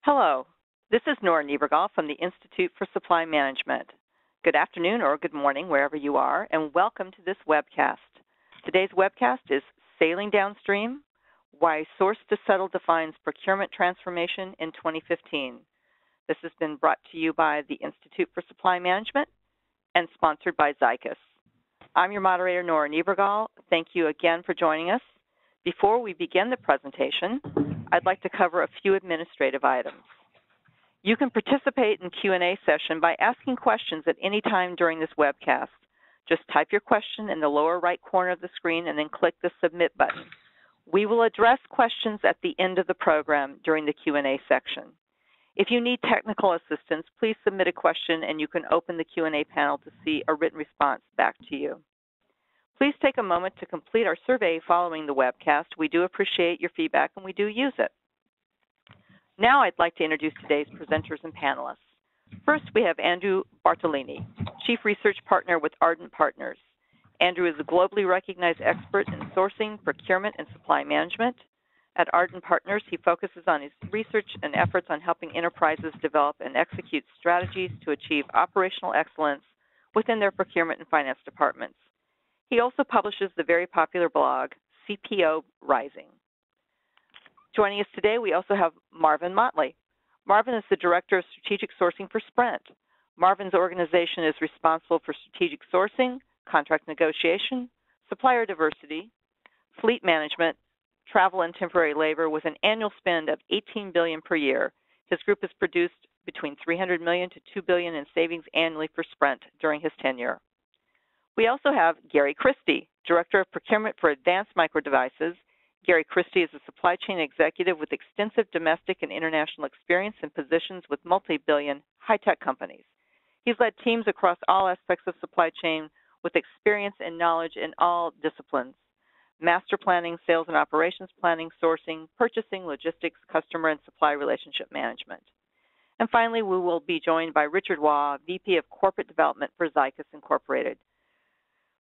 Hello, this is Nora Niebergall from the Institute for Supply Management. Good afternoon or good morning wherever you are, and welcome to this webcast. Today's webcast is Sailing Downstream, Why Source to Settle Defines Procurement Transformation in 2015. This has been brought to you by the Institute for Supply Management and sponsored by Zycus. I'm your moderator, Nora Niebergall. Thank you again for joining us. Before we begin the presentation, I'd like to cover a few administrative items. You can participate in Q&A session by asking questions at any time during this webcast. Just type your question in the lower right corner of the screen and then click the Submit button. We will address questions at the end of the program during the Q&A section. If you need technical assistance, please submit a question and you can open the Q&A panel to see a written response back to you. Please take a moment to complete our survey following the webcast. We do appreciate your feedback and we do use it. Now I'd like to introduce today's presenters and panelists. First, we have Andrew Bartolini, Chief Research Partner with Ardent Partners. Andrew is a globally recognized expert in sourcing, procurement, and supply management. At Ardent Partners, he focuses on his research and efforts on helping enterprises develop and execute strategies to achieve operational excellence within their procurement and finance departments. He also publishes the very popular blog, CPO Rising. Joining us today, we also have Marvin Motley. Marvin is the Director of Strategic Sourcing for Sprint. Marvin's organization is responsible for strategic sourcing, contract negotiation, supplier diversity, fleet management, travel and temporary labor with an annual spend of $18 billion per year. His group has produced between $300 million to $2 billion in savings annually for Sprint during his tenure. We also have Gary Christie, Director of Procurement for Advanced Micro Devices. Gary Christie is a supply chain executive with extensive domestic and international experience in positions with multi-billion high-tech companies. He's led teams across all aspects of supply chain with experience and knowledge in all disciplines: master planning, sales and operations planning, sourcing, purchasing, logistics, customer and supply relationship management. And finally, we will be joined by Richard Waugh, VP of Corporate Development for Zycus Incorporated.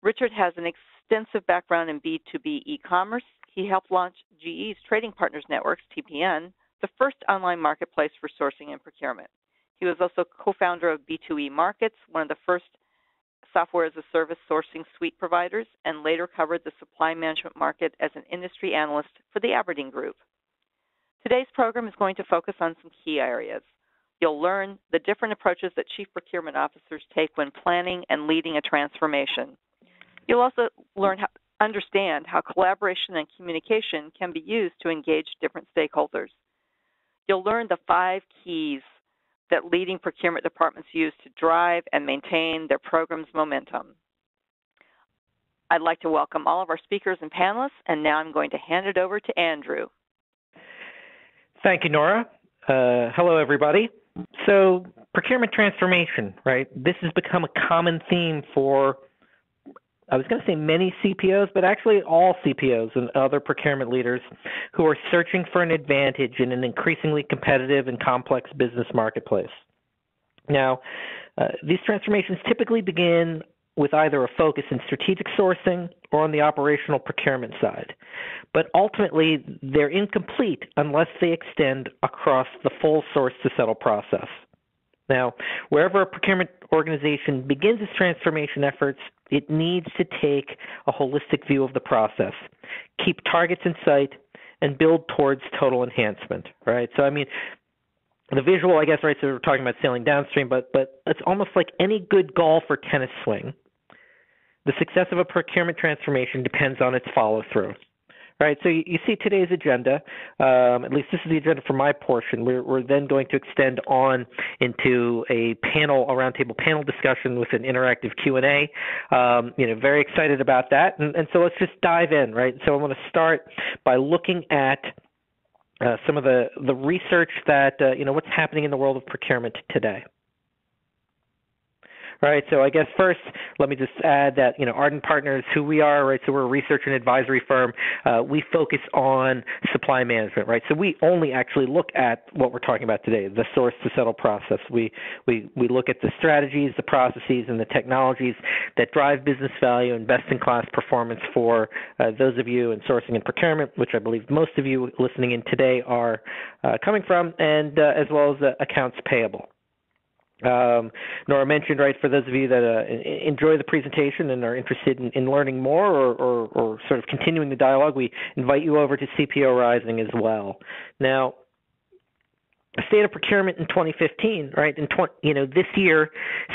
Richard has an extensive background in B2B e-commerce. He helped launch GE's Trading Partners Networks, TPN, the first online marketplace for sourcing and procurement. He was also co-founder of B2E Markets, one of the first software-as-a-service sourcing suite providers, and later covered the supply management market as an industry analyst for the Aberdeen Group. Today's program is going to focus on some key areas. You'll learn the different approaches that Chief Procurement Officers take when planning and leading a transformation. You'll also understand how collaboration and communication can be used to engage different stakeholders. You'll learn the 5 keys that leading procurement departments use to drive and maintain their program's momentum. I'd like to welcome all of our speakers and panelists, and now I'm going to hand it over to Andrew. Thank you, Nora. Hello, everybody. So, procurement transformation, right? This has become a common theme for, I was going to say many CPOs, but actually all CPOs and other procurement leaders who are searching for an advantage in an increasingly competitive and complex business marketplace. Now, these transformations typically begin with either a focus in strategic sourcing or on the operational procurement side. But ultimately, they're incomplete unless they extend across the full source-to-settle process. Now, wherever a procurement organization begins its transformation efforts, it needs to take a holistic view of the process, keep targets in sight, and build towards total enhancement, right? So, I mean, the visual, I guess, right, so we're talking about sailing downstream, but it's almost like any good golf or tennis swing. The success of a procurement transformation depends on its follow-through. Right, so you see today's agenda, at least this is the agenda for my portion. We're then going to extend on into a roundtable panel discussion with an interactive Q&A. Very excited about that. And so let's just dive in, right? So I'm going to start by looking at some of the research that, what's happening in the world of procurement today. right? So I guess first, let me just add that, Ardent Partners, who we are, right? So we're a research and advisory firm. We focus on supply management, right? So we only actually look at what we're talking about today, the source to settle process. We look at the strategies, the processes, and the technologies that drive business value and best-in-class performance for those of you in sourcing and procurement, which I believe most of you listening in today are coming from, and as well as accounts payable. Nora mentioned, right, for those of you that enjoy the presentation and are interested in learning more or sort of continuing the dialogue, we invite you over to CPO Rising as well. Now, state of procurement in 2015, right? This year,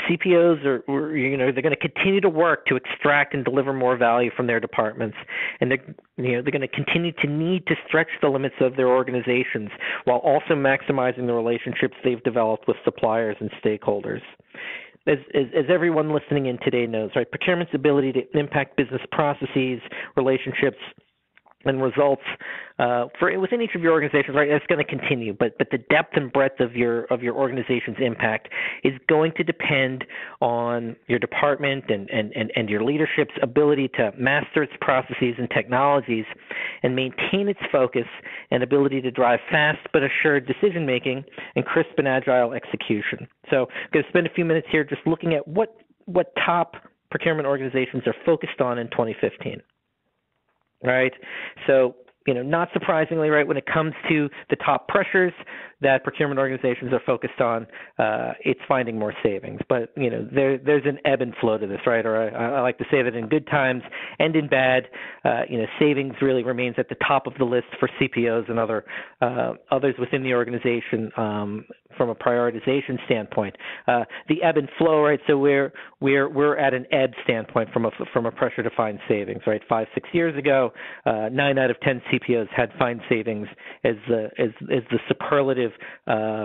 CPOs they're going to continue to work to extract and deliver more value from their departments, and they're going to continue to need to stretch the limits of their organizations while also maximizing the relationships they've developed with suppliers and stakeholders. As everyone listening in today knows, right? Procurement's ability to impact business processes, relationships, and results within each of your organizations, right? That's going to continue, but the depth and breadth of your organization's impact is going to depend on your department and your leadership's ability to master its processes and technologies and maintain its focus and ability to drive fast but assured decision making and crisp and agile execution. So I'm going to spend a few minutes here just looking at what top procurement organizations are focused on in 2015. Right. So, not surprisingly, right, when it comes to the top pressures that procurement organizations are focused on, it's finding more savings. But, there's an ebb and flow to this, right? Or I like to say that in good times and in bad, savings really remains at the top of the list for CPOs and others within the organization from a prioritization standpoint. The ebb and flow, right? So we're at an ebb standpoint from a pressure to find savings, right? 5-6 years ago, 9 out of 10 CPOs had find savings as the superlative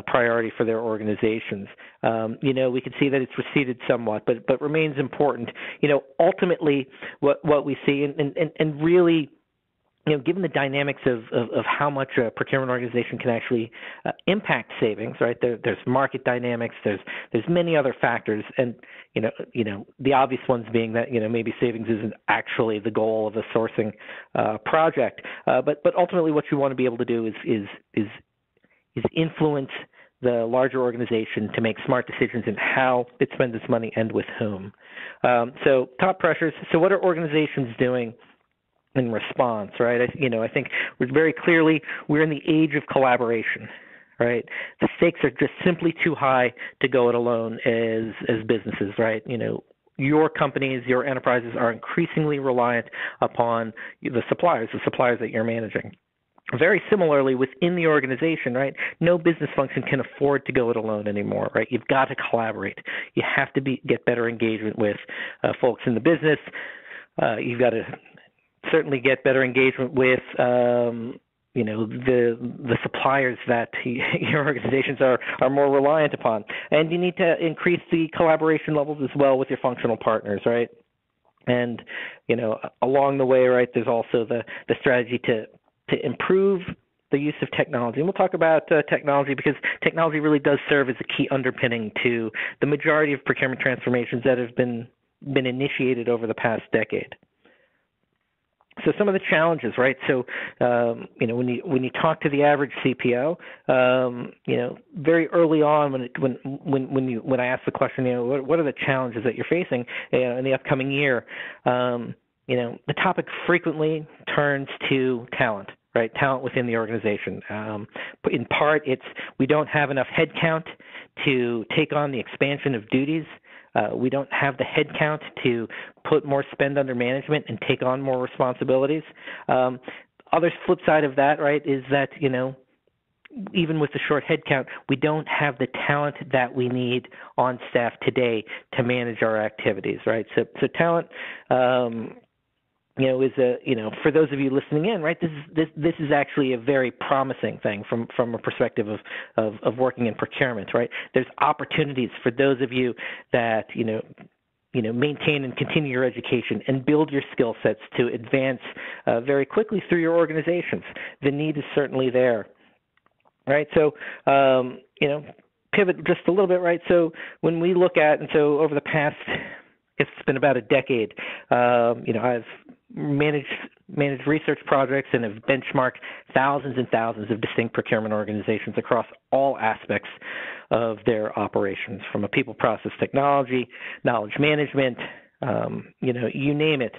priority for their organizations. We can see that it's receded somewhat, but remains important. Ultimately, what we see, and really, given the dynamics of how much a procurement organization can actually impact savings, right? There's market dynamics, there's many other factors, and the obvious ones being that maybe savings isn't actually the goal of a sourcing project, but ultimately what you want to be able to do is influence the larger organization to make smart decisions in how it spends its money and with whom. So top pressures. So what are organizations doing in response, right? I think very clearly we're in the age of collaboration, right? The stakes are just simply too high to go it alone as businesses, right? Your companies, your enterprises are increasingly reliant upon the suppliers that you're managing. Very similarly, within the organization, right, no business function can afford to go it alone anymore, right? You've got to collaborate. You have to get better engagement with folks in the business. You've got to certainly get better engagement with the suppliers that your organizations are more reliant upon, and you need to increase the collaboration levels as well with your functional partners, right? And along the way, right, there's also the strategy to improve the use of technology. And we'll talk about technology because technology really does serve as a key underpinning to the majority of procurement transformations that have been initiated over the past decade. So some of the challenges, right? So, when you talk to the average CPO, very early on when I ask the question, what are the challenges that you're facing in the upcoming year? The topic frequently turns to talent, right? Talent within the organization. In part, it's we don't have enough headcount to take on the expansion of duties. We don't have the headcount to put more spend under management and take on more responsibilities. Other flip side of that, right, is that, even with the short headcount, we don't have the talent that we need on staff today to manage our activities, right? So talent, is for those of you listening in, right, this is actually a very promising thing from a perspective of working in procurement, right? There's opportunities for those of you that, maintain and continue your education and build your skill sets to advance very quickly through your organizations. The need is certainly there, right? So, pivot just a little bit, right? So when we look at, and so over the past, it's been about a decade, I've managed research projects and have benchmarked thousands and thousands of distinct procurement organizations across all aspects of their operations, from a people, process, technology, knowledge management, you name it.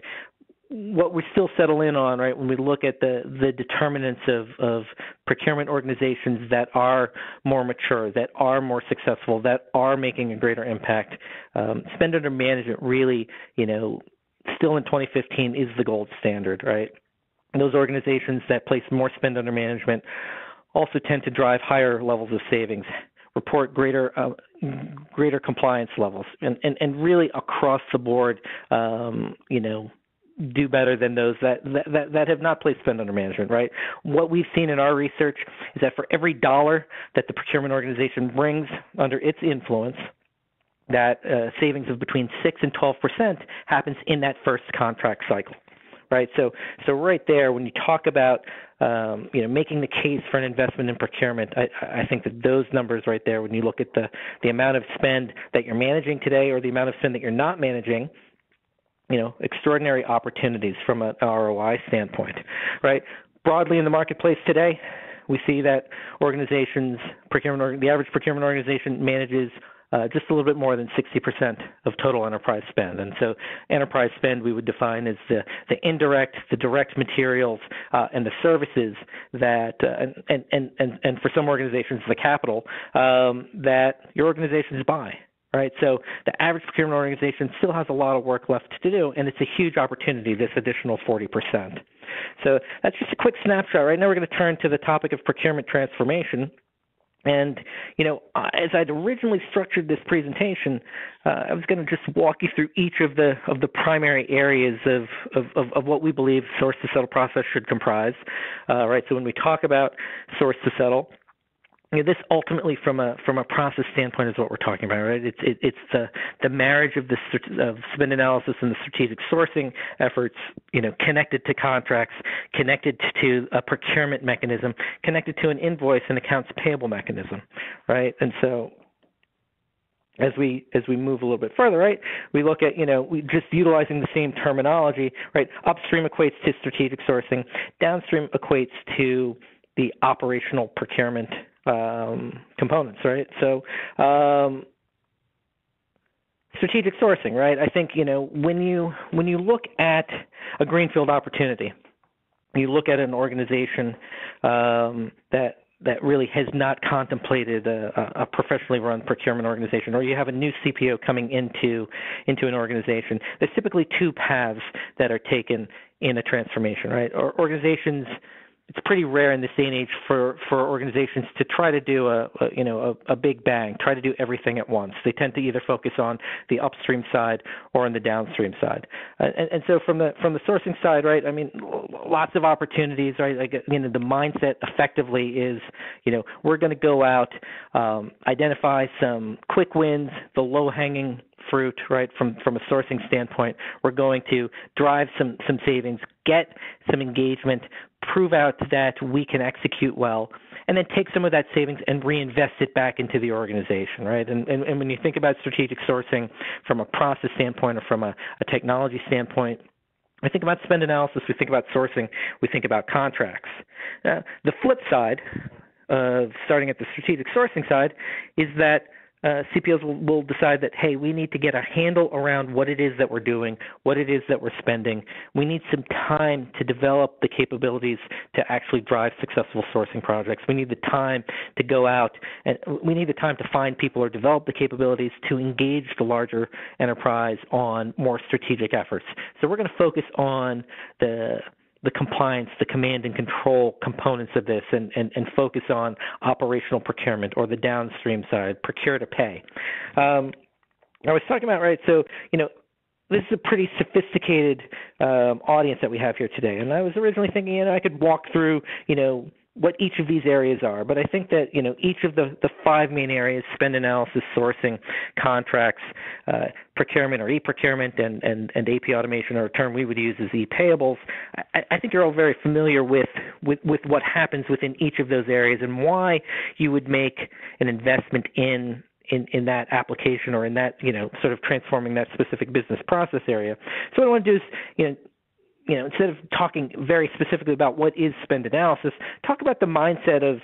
What we still settle in on, right, when we look at the determinants of procurement organizations that are more mature, that are more successful, that are making a greater impact, spend under management really, still in 2015 is the gold standard, right? And those organizations that place more spend under management also tend to drive higher levels of savings, report greater compliance levels, and really across the board, do better than those that have not placed spend under management, right? What we've seen in our research is that for every dollar that the procurement organization brings under its influence, that savings of between 6 and 12% happens in that first contract cycle, right? So right there, when you talk about making the case for an investment in procurement, I think that those numbers right there, when you look at the amount of spend that you're managing today or the amount of spend that you're not managing, extraordinary opportunities from an ROI standpoint, right? Broadly in the marketplace today, we see that the average procurement organization manages just a little bit more than 60% of total enterprise spend. And so enterprise spend we would define as the indirect, the direct materials, and the services that, and for some organizations, the capital that your organizations buy. Right, so the average procurement organization still has a lot of work left to do, and it's a huge opportunity, this additional 40%. So that's just a quick snapshot. Right now we're going to turn to the topic of procurement transformation. And, as I'd originally structured this presentation, I was going to just walk you through each of the primary areas of what we believe source to settle process should comprise. Right, so when we talk about source to settle, this ultimately, from a process standpoint, is what we're talking about, right? It's the marriage of spend analysis and the strategic sourcing efforts, connected to contracts, connected to a procurement mechanism, connected to an invoice and accounts payable mechanism, right? And so, as we move a little bit further, right, we look at we just utilizing the same terminology, right? Upstream equates to strategic sourcing, downstream equates to the operational procurement components, right? So strategic sourcing, right? I think when you look at a greenfield opportunity, you look at an organization that really has not contemplated a professionally run procurement organization, or you have a new CPO coming into an organization. There's typically two paths that are taken in a transformation, right? Or organizations. It's pretty rare in this day and age for organizations to try to do a big bang, try to do everything at once. They tend to either focus on the upstream side or on the downstream side. And so from the sourcing side, right, I mean, lots of opportunities, right? Like, the mindset effectively is, we're going to go out, identify some quick wins, the low-hanging fruit, right, from a sourcing standpoint. We're going to drive some savings, get some engagement, prove out that we can execute well, and then take some of that savings and reinvest it back into the organization, right? And when you think about strategic sourcing from a process standpoint or from a technology standpoint, we think about spend analysis, we think about sourcing, we think about contracts. The flip side of starting at the strategic sourcing side is that CPOs will decide that, hey, we need to get a handle around what it is that we're doing, what it is that we're spending. We need some time to develop the capabilities to actually drive successful sourcing projects. We need the time to go out, and we need the time to find people or develop the capabilities to engage the larger enterprise on more strategic efforts. So we're going to focus on the compliance, the command and control components of this, and focus on operational procurement, or the downstream side, procure-to-pay. I was talking about, right, so, this is a pretty sophisticated audience that we have here today. And I was originally thinking, I could walk through, what each of these areas are, but I think that each of the five main areas: spend analysis, sourcing, contracts, procurement or e-procurement, and AP automation, or a term we would use is e-payables. I think you're all very familiar with what happens within each of those areas and why you would make an investment in that application or in that sort of transforming that specific business process area. So what I want to do is instead of talking very specifically about what is spend analysis, talk about the mindset of,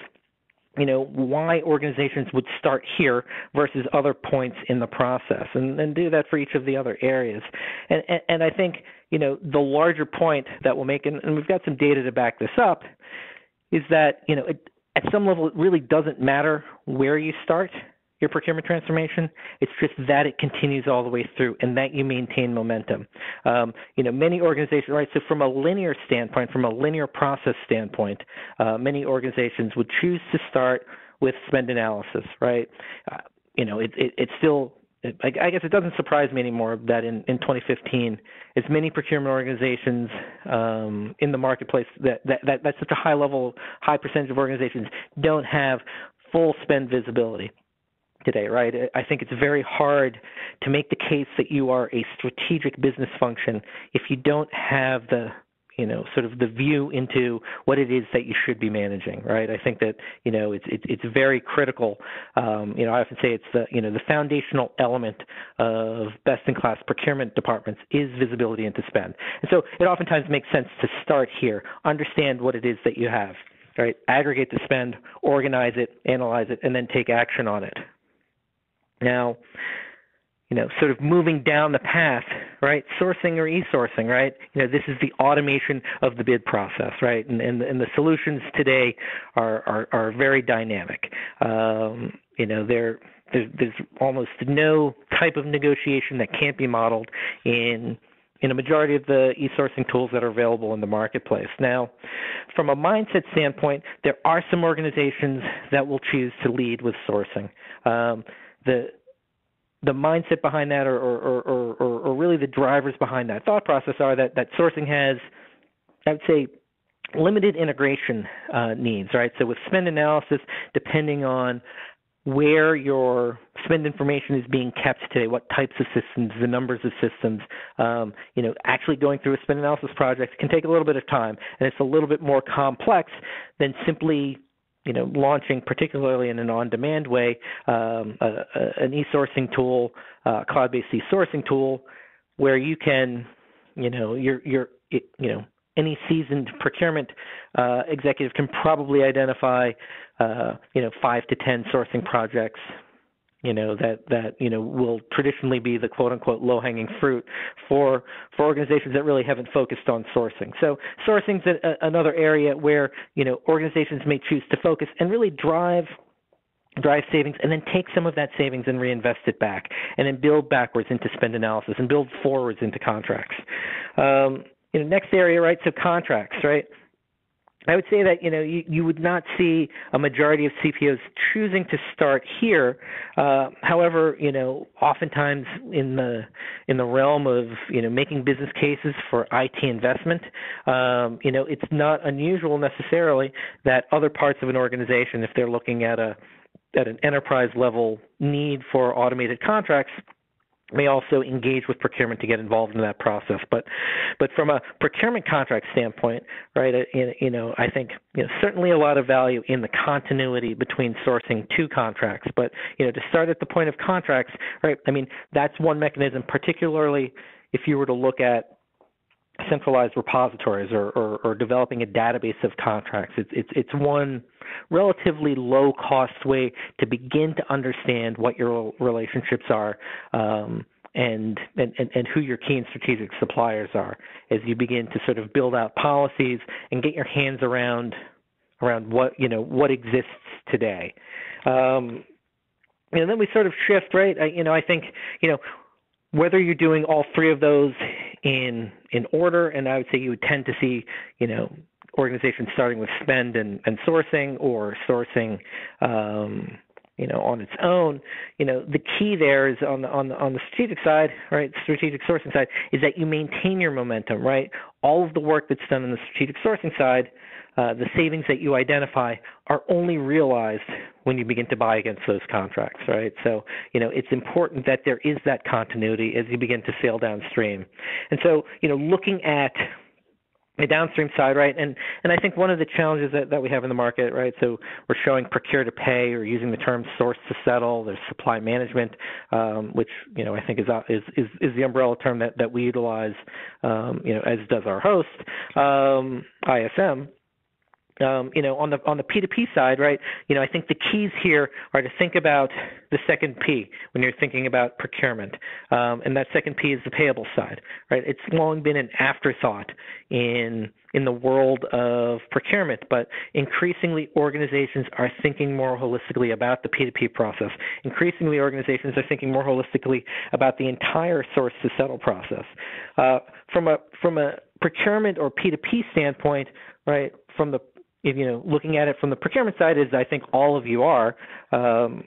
why organizations would start here versus other points in the process, and do that for each of the other areas. And I think, the larger point that we'll make, and we've got some data to back this up, is that, at some level, it really doesn't matter where you start your procurement transformation. It's just that it continues all the way through and that you maintain momentum. Many organizations, right, so from a linear standpoint, from a linear process standpoint, many organizations would choose to start with spend analysis, right? It's still, I guess it doesn't surprise me anymore that in 2015, as many procurement organizations in the marketplace, that's such a high percentage of organizations don't have full spend visibility today, right? I think it's very hard to make the case that you are a strategic business function if you don't have the, sort of the view into what it is that you should be managing, right? I think that, it's very critical. I often say it's the foundational element of best-in-class procurement departments is visibility into spend. And so it oftentimes makes sense to start here, understand what it is that you have, right? Aggregate the spend, organize it, analyze it, and then take action on it. Now, sort of moving down the path, right? Sourcing or e-sourcing, right? This is the automation of the bid process, right? And the solutions today are very dynamic. There's almost no type of negotiation that can't be modeled in a majority of the e-sourcing tools that are available in the marketplace. Now, from a mindset standpoint, there are some organizations that will choose to lead with sourcing. The mindset behind that, or really the drivers behind that thought process, are that sourcing has, I would say, limited integration needs, right? So with spend analysis, depending on where your spend information is being kept today, what types of systems, the numbers of systems, actually going through a spend analysis project can take a little bit of time, and it's a little bit more complex than simply launching, particularly in an on-demand way, an e-sourcing tool, cloud-based e-sourcing tool, where you can, any seasoned procurement executive can probably identify, 5 to 10 sourcing projects, that will traditionally be the quote-unquote low-hanging fruit for organizations that really haven't focused on sourcing. So sourcing's another area where, organizations may choose to focus and really drive savings, and then take some of that savings and reinvest it back, and then build backwards into spend analysis and build forwards into contracts. Next area, right, so contracts, right? I would say that you would not see a majority of CPOs choosing to start here. However, oftentimes in the realm of making business cases for IT investment, it's not unusual necessarily that other parts of an organization, if they're looking at an enterprise level need for automated contracts, may also engage with procurement to get involved in that process. But from a procurement contract standpoint, right, I think certainly a lot of value in the continuity between sourcing to contracts. But to start at the point of contracts, right, I mean, that's one mechanism, particularly if you were to look at centralized repositories or developing a database of contracts. It's one relatively low-cost way to begin to understand what your relationships are, and who your key and strategic suppliers are, as you begin to sort of build out policies and get your hands around what exists today. And then we sort of shift, right? I think whether you're doing all three of those in order, and I would say you would tend to see, organizations starting with spend and sourcing, or sourcing on its own. The key there is on the strategic side, right? Strategic sourcing side is that you maintain your momentum, right? All of the work that's done on the strategic sourcing side, the savings that you identify are only realized when you begin to buy against those contracts, right? So, it's important that there is that continuity as you begin to sail downstream. And so, looking at the downstream side, right? And I think one of the challenges that we have in the market, right? So we're showing procure-to-pay or using the term source to settle. There's supply management, which I think is the umbrella term that we utilize, as does our host, ISM. On the P2P side, right? I think the keys here are to think about the second P when you're thinking about procurement, and that second P is the payable side, right? It's long been an afterthought in the world of procurement, but increasingly organizations are thinking more holistically about the P2P process. Increasingly, organizations are thinking more holistically about the entire source to settle process. From a procurement or P2P standpoint, right? Looking at it from the procurement side, as I think all of you are, on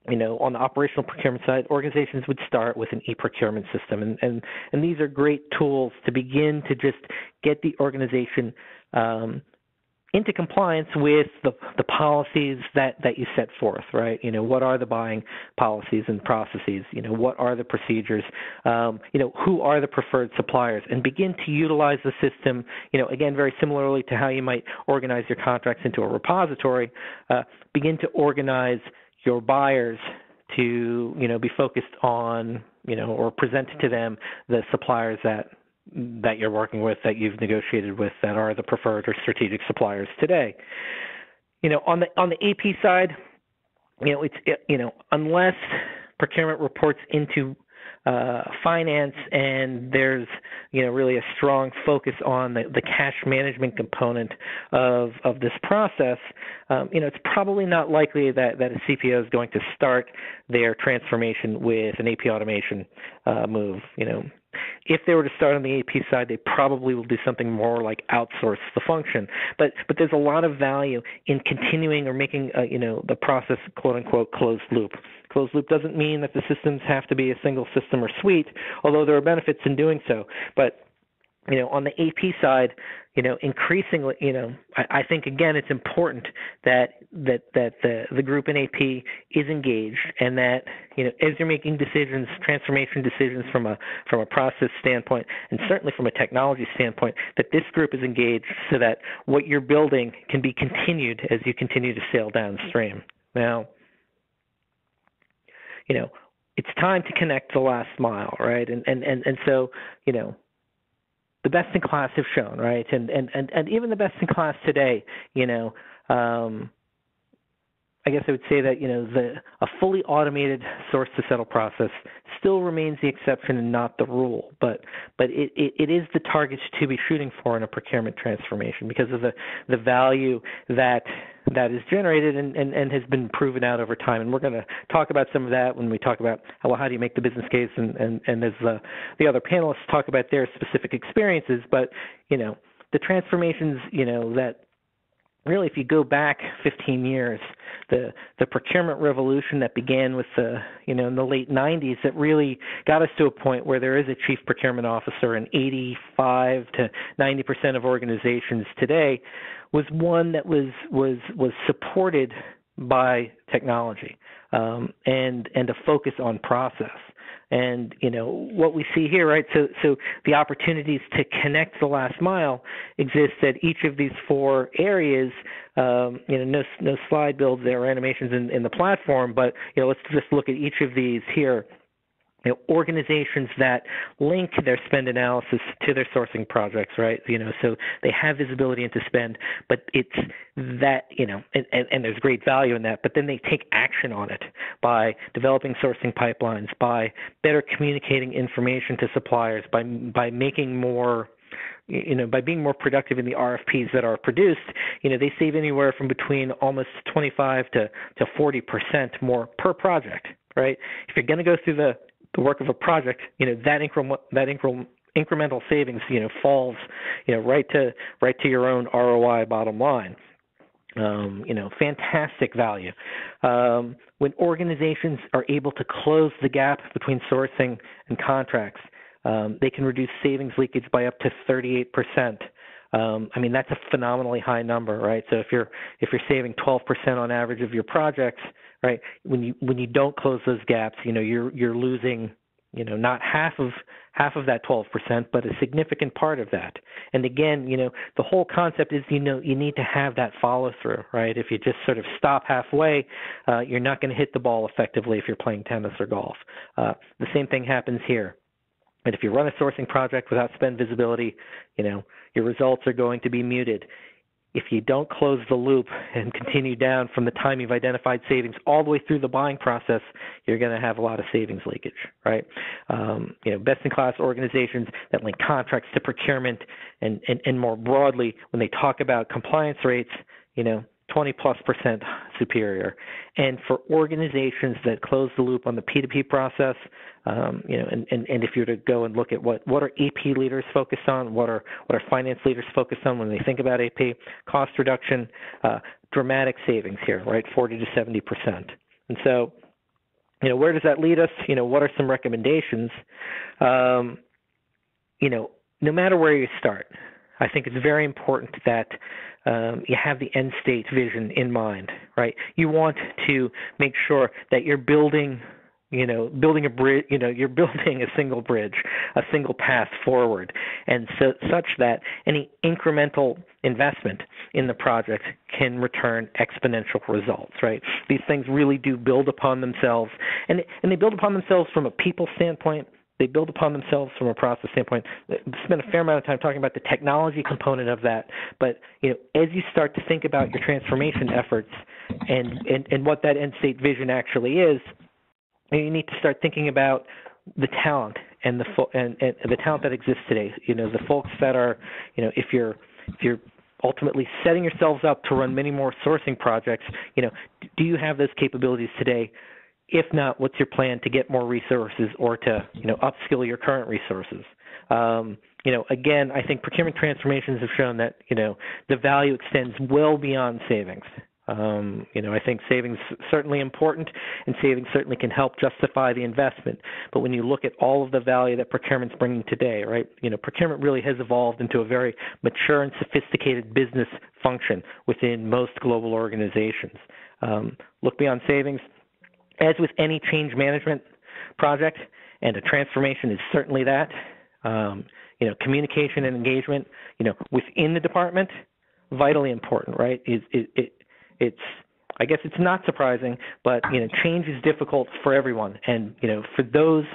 the operational procurement side, organizations would start with an e-procurement system, and these are great tools to begin to just get the organization into compliance with the policies that you set forth, right? What are the buying policies and processes? What are the procedures? Who are the preferred suppliers? And begin to utilize the system, again, very similarly to how you might organize your contracts into a repository, begin to organize your buyers to, be focused on, or present to them the suppliers that you're working with, that you've negotiated with, that are the preferred or strategic suppliers today. On the AP side, unless procurement reports into finance and there's really a strong focus on the cash management component of this process, it's probably not likely that a CPO is going to start their transformation with an AP automation move. If they were to start on the AP side, they probably will do something more like outsource the function. But there's a lot of value in continuing or making the process quote unquote closed loop. Closed loop doesn't mean that the systems have to be a single system or suite, although there are benefits in doing so. But on the AP side, increasingly, I think again it's important that the group in AP is engaged, and that as you're making decisions, transformation decisions from a process standpoint, and certainly from a technology standpoint, that this group is engaged so that what you're building can be continued as you continue to sail downstream. Now, it's time to connect the last mile, right? And so, the best in class have shown, right? And even the best in class today, I guess I would say that, a fully automated source to settle process still remains the exception and not the rule, but it is the target to be shooting for in a procurement transformation because of the value that is generated and has been proven out over time. And we're going to talk about some of that when we talk about how do you make the business case and as the other panelists talk about their specific experiences. But, the transformations, that really, if you go back 15 years, the procurement revolution that began with in the late 90s, that really got us to a point where there is a chief procurement officer in 85 to 90% of organizations today, was one that was supported by technology and a focus on process. And, what we see here, right, so the opportunities to connect the last mile exist at each of these four areas. No slide builds there or animations in the platform, but, let's just look at each of these here. Organizations that link their spend analysis to their sourcing projects, right? So they have visibility into spend, but it's that, and there's great value in that, but then they take action on it by developing sourcing pipelines, by better communicating information to suppliers, by making more, by being more productive in the RFPs that are produced. They save anywhere from between almost 25 to 40% more per project, right? If you're going to go through the work of a project, that incremental savings, falls, right to your own ROI bottom line. fantastic value. When organizations are able to close the gap between sourcing and contracts, they can reduce savings leakage by up to 38%. That's a phenomenally high number, right? So if you're saving 12% on average of your projects, right, when you don't close those gaps, you're losing, not half of that 12%, but a significant part of that. And again, the whole concept is, you need to have that follow through, right? If you just sort of stop halfway, you're not going to hit the ball effectively if you're playing tennis or golf. The same thing happens here. And if you run a sourcing project without spend visibility, your results are going to be muted. If you don't close the loop and continue down from the time you've identified savings all the way through the buying process, you're going to have a lot of savings leakage, right? Best-in-class organizations that link contracts to procurement and more broadly, when they talk about compliance rates, 20+% superior. And for organizations that close the loop on the P2P process, and if you were to go and look at what are AP leaders focused on, what are finance leaders focused on when they think about AP, cost reduction, dramatic savings here, right, 40 to 70%. And so, where does that lead us? What are some recommendations? No matter where you start, I think it's very important that you have the end state vision in mind, right? You want to make sure that you're building a bridge, you're building a single bridge, a single path forward, and such that any incremental investment in the project can return exponential results, right? These things really do build upon themselves, and they build upon themselves from a people standpoint. They build upon themselves from a process standpoint. We spent a fair amount of time talking about the technology component of that, but as you start to think about your transformation efforts and what that end state vision actually is, you need to start thinking about the talent and the talent that exists today. The folks that are, if you're ultimately setting yourselves up to run many more sourcing projects, do you have those capabilities today? If not, what's your plan to get more resources or to, upskill your current resources? Again, I think procurement transformations have shown that, the value extends well beyond savings. I think savings is certainly important, and savings certainly can help justify the investment. But when you look at all of the value that procurement's bringing today, right, procurement really has evolved into a very mature and sophisticated business function within most global organizations. Look beyond savings. As with any change management project, and a transformation is certainly that, communication and engagement, within the department, vitally important, right? I guess it's not surprising, but, change is difficult for everyone. And, for those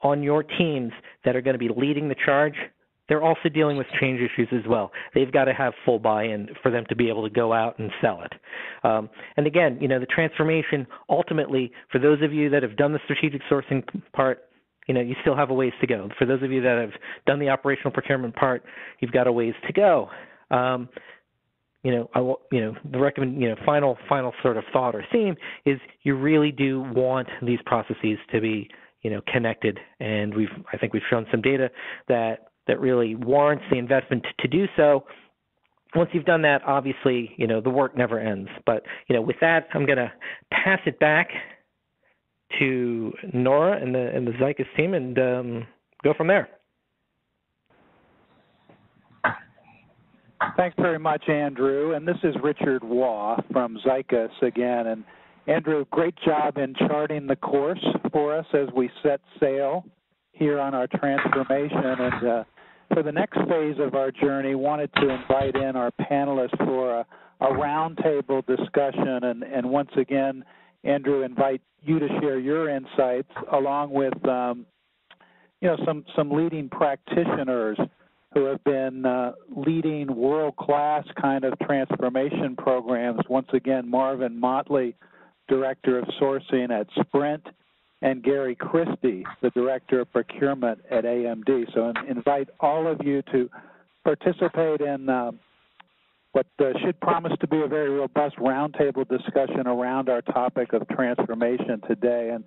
on your teams that are going to be leading the charge, they're also dealing with change issues as well. They've got to have full buy-in for them to be able to go out and sell it. And again, the transformation, ultimately, for those of you that have done the strategic sourcing part, you still have a ways to go. For those of you that have done the operational procurement part, you've got a ways to go. Final sort of thought or theme is you really do want these processes to be, connected. And I think we've shown some data that really warrants the investment to do so. Once you've done that, obviously, the work never ends. But, with that, I'm going to pass it back to Nora and the Zycus team and go from there. Thanks very much, Andrew. And this is Richard Waugh from Zycus again. And Andrew, great job in charting the course for us as we set sail here on our transformation. And for the next phase of our journey, wanted to invite in our panelists for a roundtable discussion. And once again, Andrew, invite you to share your insights along with, some leading practitioners who have been leading world-class kind of transformation programs. Once again, Marvin Motley, Director of Sourcing at Sprint, and Gary Christie, the Director of Procurement at AMD. So invite all of you to participate in what should promise to be a very robust roundtable discussion around our topic of transformation today. And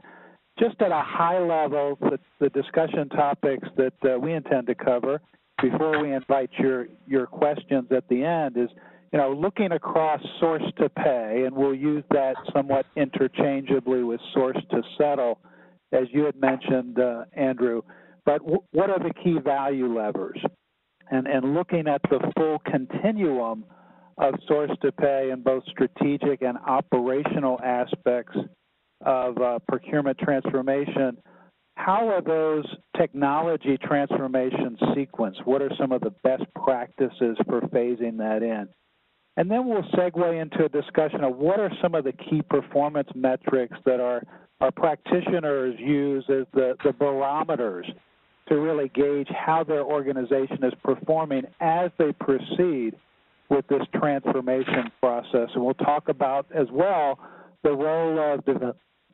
just at a high level, the discussion topics that we intend to cover before we invite your questions at the end is, looking across source to pay, and we'll use that somewhat interchangeably with source to settle, as you had mentioned, Andrew. But what are the key value levers? And looking at the full continuum of source to pay in both strategic and operational aspects of procurement transformation, how are those technology transformations sequenced? What are some of the best practices for phasing that in? And then we'll segue into a discussion of what are some of the key performance metrics that our practitioners use as the barometers to really gauge how their organization is performing as they proceed with this transformation process. And we'll talk about as well the role of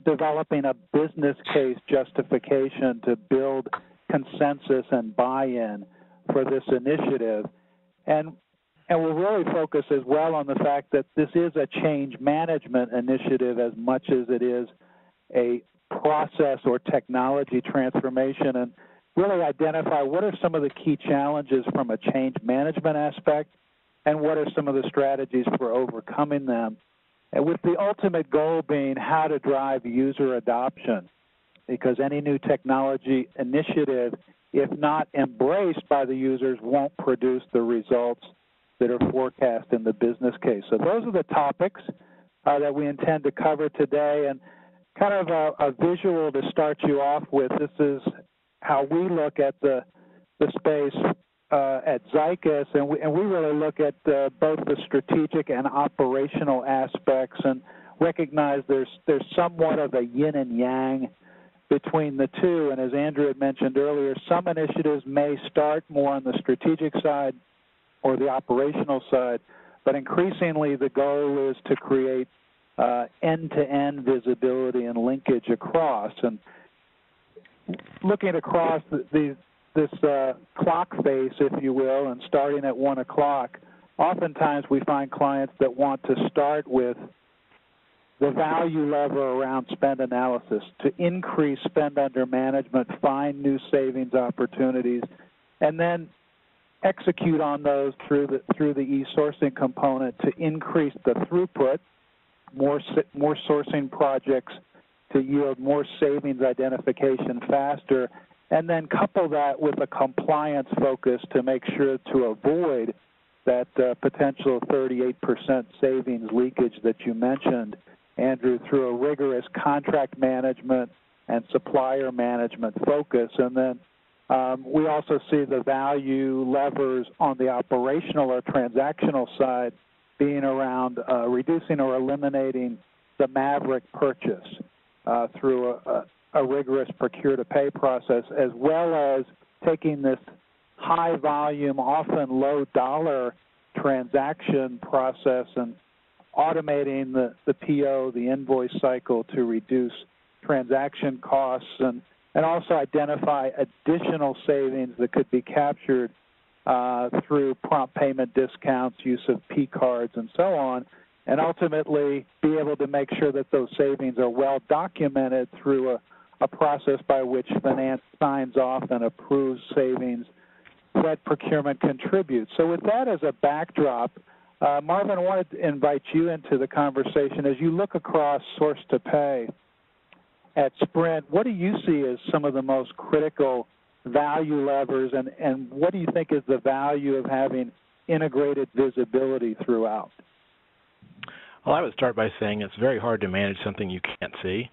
developing a business case justification to build consensus and buy-in for this initiative. And we'll really focus as well on the fact that this is a change management initiative as much as it is a process or technology transformation, and really identify what are some of the key challenges from a change management aspect and what are some of the strategies for overcoming them, and with the ultimate goal being how to drive user adoption, because any new technology initiative, if not embraced by the users, won't produce the results that are forecast in the business case. So those are the topics that we intend to cover today, and kind of a visual to start you off with. This is how we look at the space at Zycus, and we really look at both the strategic and operational aspects and recognize there's somewhat of a yin and yang between the two. And as Andrew had mentioned earlier, some initiatives may start more on the strategic side or the operational side, but increasingly the goal is to create end-to-end visibility and linkage across. And looking across this clock face, if you will, and starting at 1 o'clock, oftentimes we find clients that want to start with the value lever around spend analysis to increase spend under management, find new savings opportunities, and then execute on those through the e-sourcing component to increase the throughput, more sourcing projects to yield more savings identification faster, and then couple that with a compliance focus to make sure to avoid that potential 38% savings leakage that you mentioned, Andrew, through a rigorous contract management and supplier management focus. And then we also see the value levers on the operational or transactional side being around reducing or eliminating the maverick purchase through a rigorous procure-to-pay process, as well as taking this high-volume, often low-dollar transaction process and automating the PO, the invoice cycle to reduce transaction costs and also identify additional savings that could be captured through prompt payment discounts, use of P cards, and so on, and ultimately be able to make sure that those savings are well documented through a process by which finance signs off and approves savings that procurement contributes. So with that as a backdrop, Marvin, I wanted to invite you into the conversation. As you look across source to pay at Sprint, what do you see as some of the most critical value levers, and what do you think is the value of having integrated visibility throughout? Well, I would start by saying it's very hard to manage something you can't see.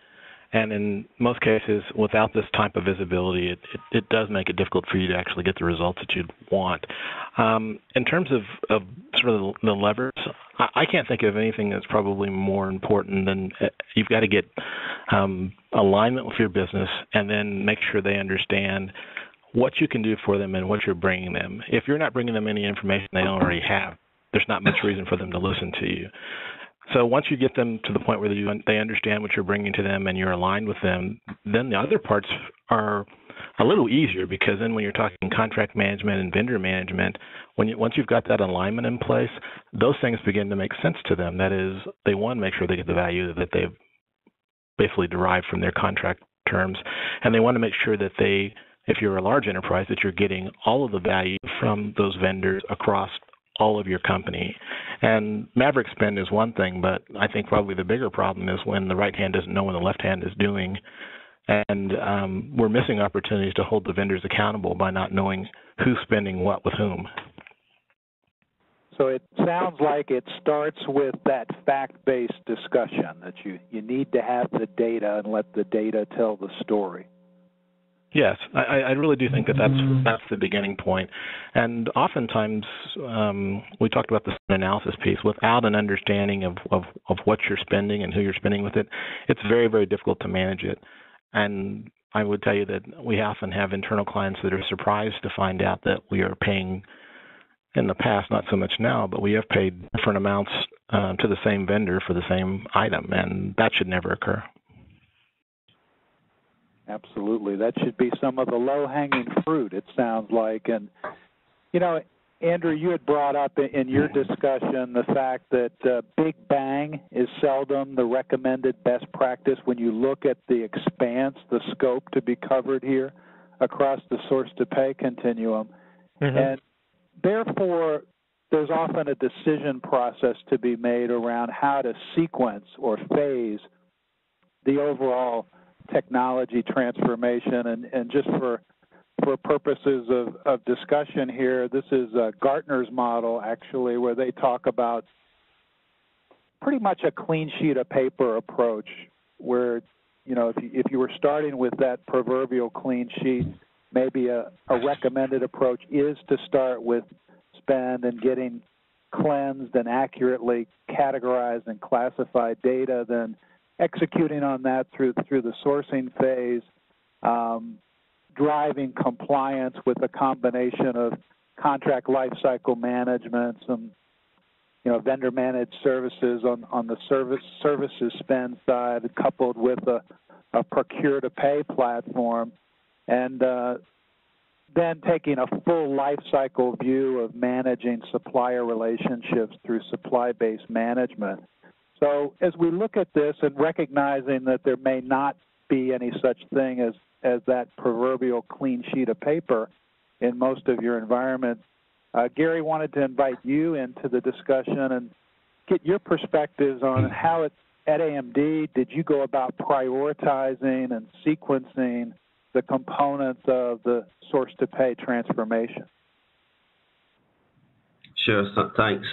And in most cases, without this type of visibility, it does make it difficult for you to actually get the results that you'd want. In terms of sort of the levers, I can't think of anything that's probably more important than you've got to get alignment with your business and then make sure they understand what you can do for them and what you're bringing them. If you're not bringing them any information they don't already have, there's not much reason for them to listen to you. So once you get them to the point where they understand what you're bringing to them and you're aligned with them, then the other parts are a little easier, because then when you're talking contract management and vendor management, once you've got that alignment in place, those things begin to make sense to them. That is, they want to make sure they get the value that they've basically derived from their contract terms, and they want to make sure that if you're a large enterprise, that you're getting all of the value from those vendors across all of your company. And maverick spend is one thing, but I think probably the bigger problem is when the right hand doesn't know what the left hand is doing. And we're missing opportunities to hold the vendors accountable by not knowing who's spending what with whom. So it sounds like it starts with that fact-based discussion, that you need to have the data and let the data tell the story. Yes, I really do think that's the beginning point. And oftentimes, we talked about the analysis piece. Without an understanding of what you're spending and who you're spending with it, it's very, very difficult to manage it. And I would tell you that we often have internal clients that are surprised to find out that we are paying, in the past, not so much now, but we have paid different amounts to the same vendor for the same item, and that should never occur. Absolutely. That should be some of the low-hanging fruit, it sounds like. And, you know, Andrew, you had brought up in your discussion the fact that big bang is seldom the recommended best practice when you look at the expanse, the scope to be covered here across the source-to-pay continuum. Mm-hmm. And therefore, there's often a decision process to be made around how to sequence or phase the overall technology transformation. And just for purposes of discussion here, this is Gartner's model, actually, where they talk about pretty much a clean sheet of paper approach, where, you know, if you were starting with that proverbial clean sheet, maybe a recommended approach is to start with spend and getting cleansed and accurately categorized and classified data, then executing on that through the sourcing phase, driving compliance with a combination of contract lifecycle management, some, you know, vendor managed services on the services spend side, coupled with a procure-to-pay platform, and then taking a full lifecycle view of managing supplier relationships through supply-based management. So as we look at this and recognizing that there may not be any such thing as that proverbial clean sheet of paper in most of your environments, Gary wanted to invite you into the discussion and get your perspectives on how at AMD did you go about prioritizing and sequencing the components of the source-to-pay transformation. Sure, thanks.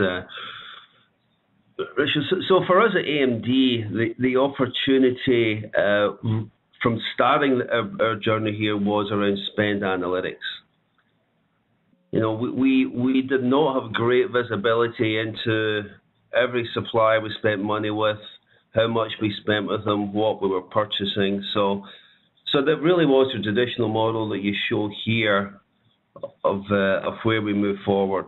Richard, so for us at AMD, the opportunity from starting our journey here was around spend analytics. You know, we did not have great visibility into every supplier we spent money with, how much we spent with them, what we were purchasing. So that really was the traditional model that you show here of where we move forward.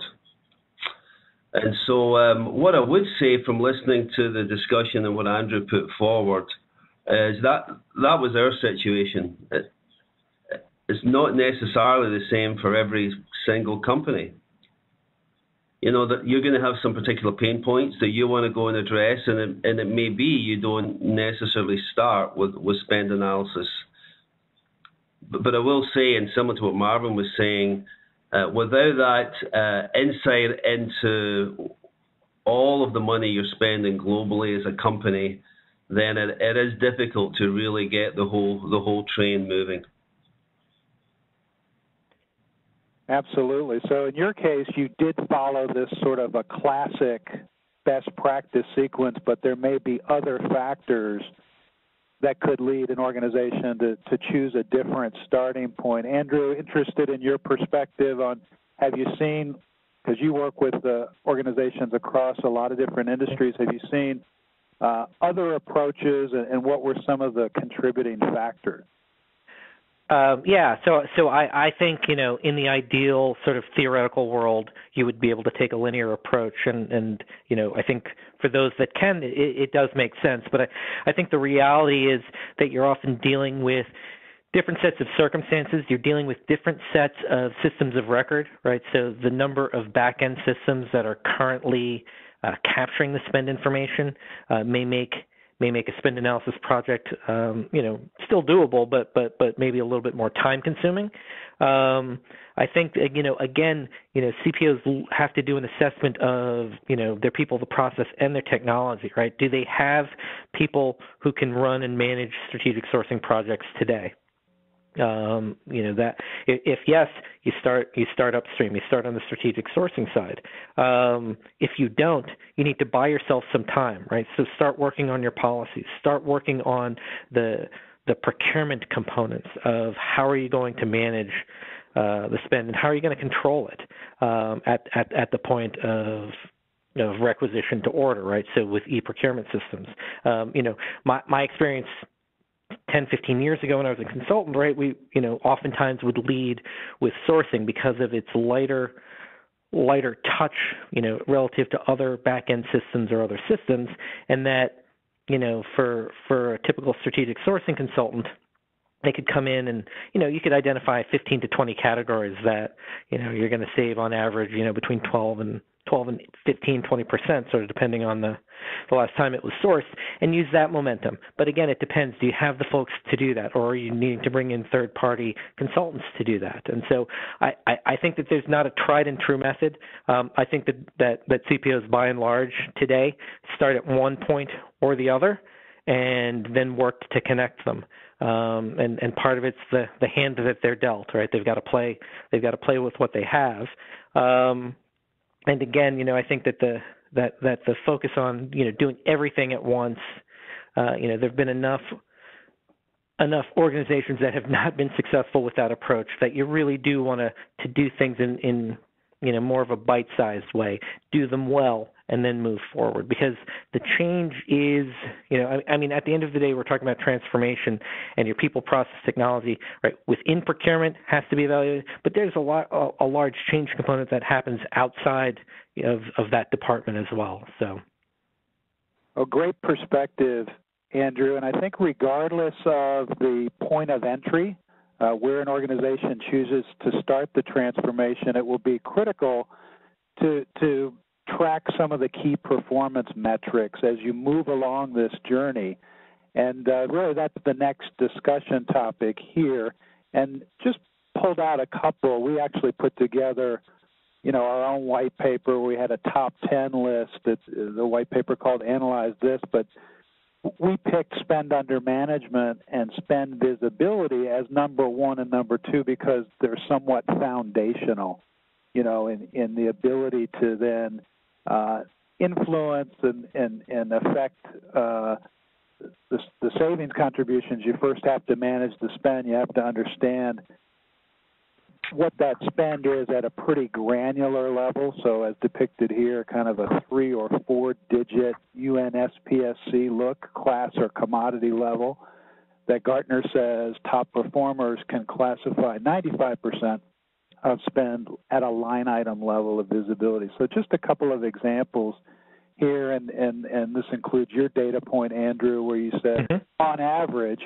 And so what I would say from listening to the discussion and what Andrew put forward is that was our situation. It's not necessarily the same for every single company. You know, that you're going to have some particular pain points that you want to go and address, and it may be you don't necessarily start with spend analysis. But I will say, and similar to what Marvin was saying, without that insight into all of the money you're spending globally as a company, then it is difficult to really get the whole train moving. Absolutely. So in your case, you did follow this sort of a classic best practice sequence, but there may be other factors that could lead an organization to choose a different starting point. Andrew, interested in your perspective on, have you seen, because you work with organizations across a lot of different industries, have you seen other approaches, and what were some of the contributing factors? So I think, you know, in the ideal sort of theoretical world, you would be able to take a linear approach, and you know, I think for those that can, it does make sense. But I think the reality is that you're often dealing with different sets of circumstances. You're dealing with different sets of systems of record, right? So the number of back-end systems that are currently capturing the spend information may make may make a spend analysis project, still doable, but maybe a little bit more time consuming. I think, CPOs have to do an assessment of, their people, the process, and their technology, right? Do they have people who can run and manage strategic sourcing projects today? That if yes, you start upstream, you start on the strategic sourcing side. If you don't, you need to buy yourself some time, right? So start working on your policies, start working on the procurement components of how are you going to manage the spend and how are you going to control it at the point of requisition to order, right? So with e-procurement systems, my experience 10, 15 years ago when I was a consultant, right, we, oftentimes would lead with sourcing because of its lighter touch, relative to other back-end systems or other systems, and that, for a typical strategic sourcing consultant, they could come in and, you could identify 15 to 20 categories that, you're going to save on average, between 12 and 15, 20%, sort of depending on the last time it was sourced, and use that momentum. But again, it depends. Do you have the folks to do that, or are you needing to bring in third-party consultants to do that? And so I think that there's not a tried and true method. I think that CPOs, by and large, today start at one point or the other, and then work to connect them. And part of it's the hand that they're dealt, right? They've got to play with what they have. And again, I think that the focus on, doing everything at once, there've been enough organizations that have not been successful with that approach, that you really do want to do things in more of a bite-sized way, do them well, and then move forward. Because the change is, at the end of the day, we're talking about transformation, and your people, process, technology, right, within procurement has to be evaluated, but there's a large change component that happens outside of that department as well. So, a great perspective, Andrew, and I think regardless of the point of entry, where an organization chooses to start the transformation, it will be critical to track some of the key performance metrics as you move along this journey. And really that's the next discussion topic here. And just pulled out a couple. We actually put together, our own white paper. We had a top 10 list. It's the white paper called Analyze This, but we picked spend under management and spend visibility as number one and number two because they're somewhat foundational, in the ability to then influence and affect the savings contributions. You first have to manage the spend. You have to understand what that spend is at a pretty granular level. So as depicted here, kind of a 3 or 4 digit UNSPSC look, class or commodity level, that Gartner says top performers can classify 95% of spend at a line item level of visibility. So just a couple of examples here, and this includes your data point, Andrew, where you said on average,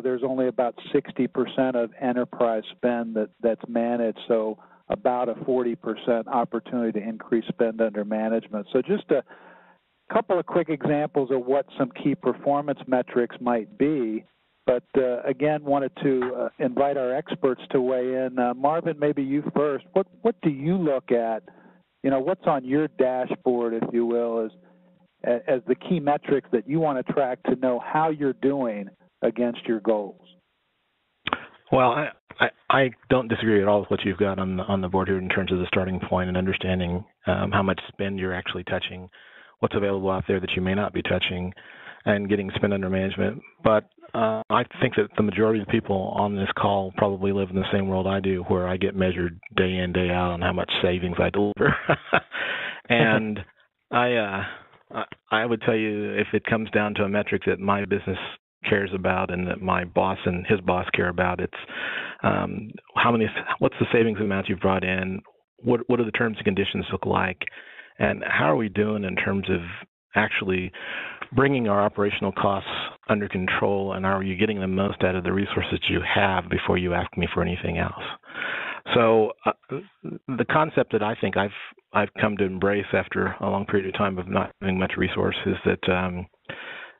there's only about 60% of enterprise spend that's managed, so about a 40% opportunity to increase spend under management. So just a couple of quick examples of what some key performance metrics might be. But again, wanted to invite our experts to weigh in. Marvin, maybe you first. What do you look at? What's on your dashboard, if you will, as the key metrics that you want to track to know how you're doing against your goals? Well, I don't disagree at all with what you've got on the board here in terms of the starting point and understanding how much spend you're actually touching, what's available out there that you may not be touching, and getting spend under management. But I think that the majority of the people on this call probably live in the same world I do, where I get measured day in, day out on how much savings I deliver. And I would tell you, if it comes down to a metric that my business cares about and that my boss and his boss care about, it's what's the savings amount you've brought in, what do the terms and conditions look like, and how are we doing in terms of actually bringing our operational costs under control, and are you getting the most out of the resources you have before you ask me for anything else? So the concept that I think I've come to embrace after a long period of time of not having much resource is that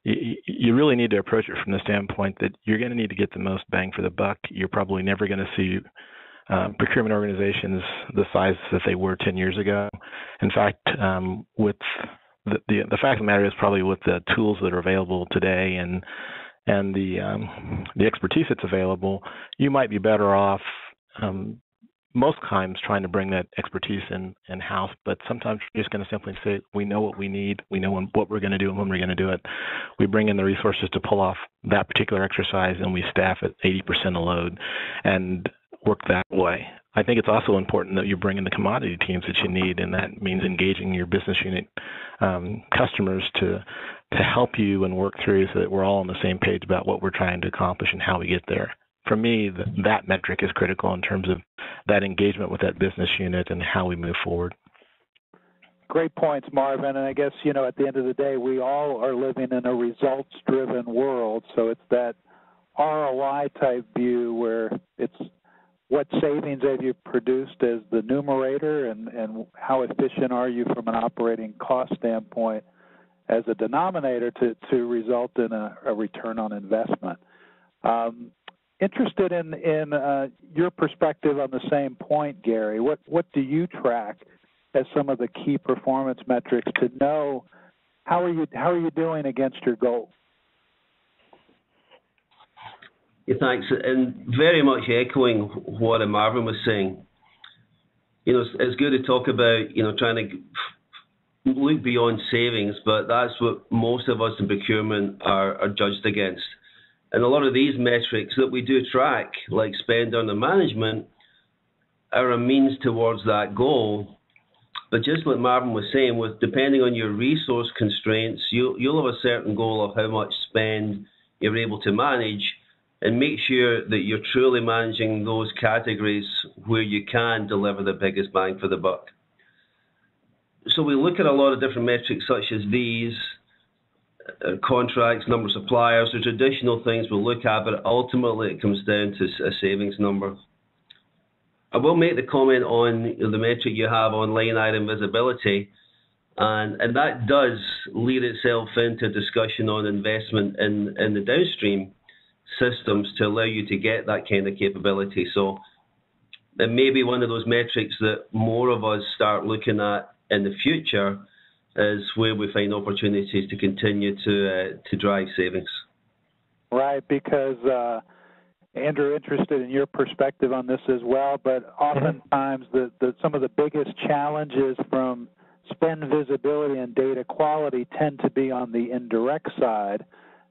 you really need to approach it from the standpoint that you're going to need to get the most bang for the buck. You're probably never going to see procurement organizations the size that they were 10 years ago. In fact, with the fact of the matter is probably with the tools that are available today and the expertise that's available, you might be better off most times trying to bring that expertise in-house, but sometimes you're just going to simply say, we know what we need, we know what we're going to do and when we're going to do it. We bring in the resources to pull off that particular exercise, and we staff at 80% of load and work that way. I think it's also important that you bring in the commodity teams that you need, and that means engaging your business unit customers to help you and work through so that we're all on the same page about what we're trying to accomplish and how we get there. For me, that metric is critical in terms of that engagement with that business unit and how we move forward. Great points, Marvin. And I guess, at the end of the day, we all are living in a results-driven world. So it's that ROI type view where it's what savings have you produced as the numerator and how efficient are you from an operating cost standpoint as a denominator to result in a return on investment. Interested in your perspective on the same point, Gary. What do you track as some of the key performance metrics to know how are you doing against your goal? Yeah, thanks. And very much echoing what Marvin was saying. It's good to talk about trying to look beyond savings, but that's what most of us in procurement are judged against. And a lot of these metrics that we do track, like spend under management, are a means towards that goal. But just like Marvin was saying, depending on your resource constraints, you'll have a certain goal of how much spend you're able to manage, and make sure that you're truly managing those categories where you can deliver the biggest bang for the buck. So we look at a lot of different metrics such as these, contracts, number of suppliers, the traditional things we'll look at, but ultimately it comes down to a savings number. I will make the comment on the metric you have on line item visibility, and that does lead itself into discussion on investment in the downstream systems to allow you to get that kind of capability. So it may be one of those metrics that more of us start looking at in the future is where we find opportunities to continue to drive savings. Right, because Andrew, interested in your perspective on this as well, but oftentimes some of the biggest challenges from spend visibility and data quality tend to be on the indirect side,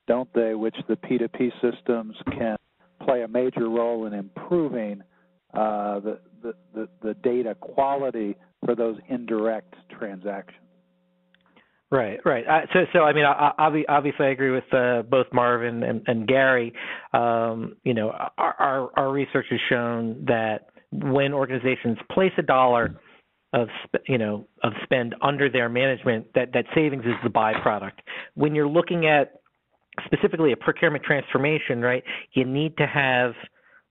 don't they, which the P2P systems can play a major role in improving the data quality for those indirect transactions. Right. So I mean, obviously, I agree with both Marvin and Gary. Our research has shown that when organizations place $1 of spend under their management, that savings is the byproduct. When you're looking at specifically a procurement transformation, right, you need to have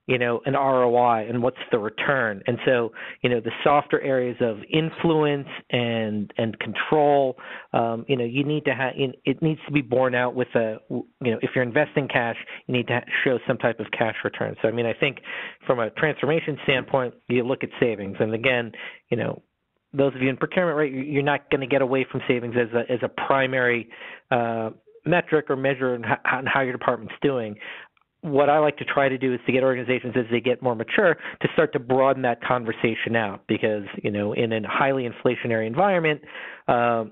an ROI and what's the return. And so, the softer areas of influence and control, you need to have, it needs to be borne out with if you're investing cash, you need to show some type of cash return. So, I mean, I think from a transformation standpoint, you look at savings. And again, those of you in procurement, right, you're not going to get away from savings as a primary metric or measure on how your department's doing. What I like to try to do is to get organizations as they get more mature to start to broaden that conversation out because, in a highly inflationary environment,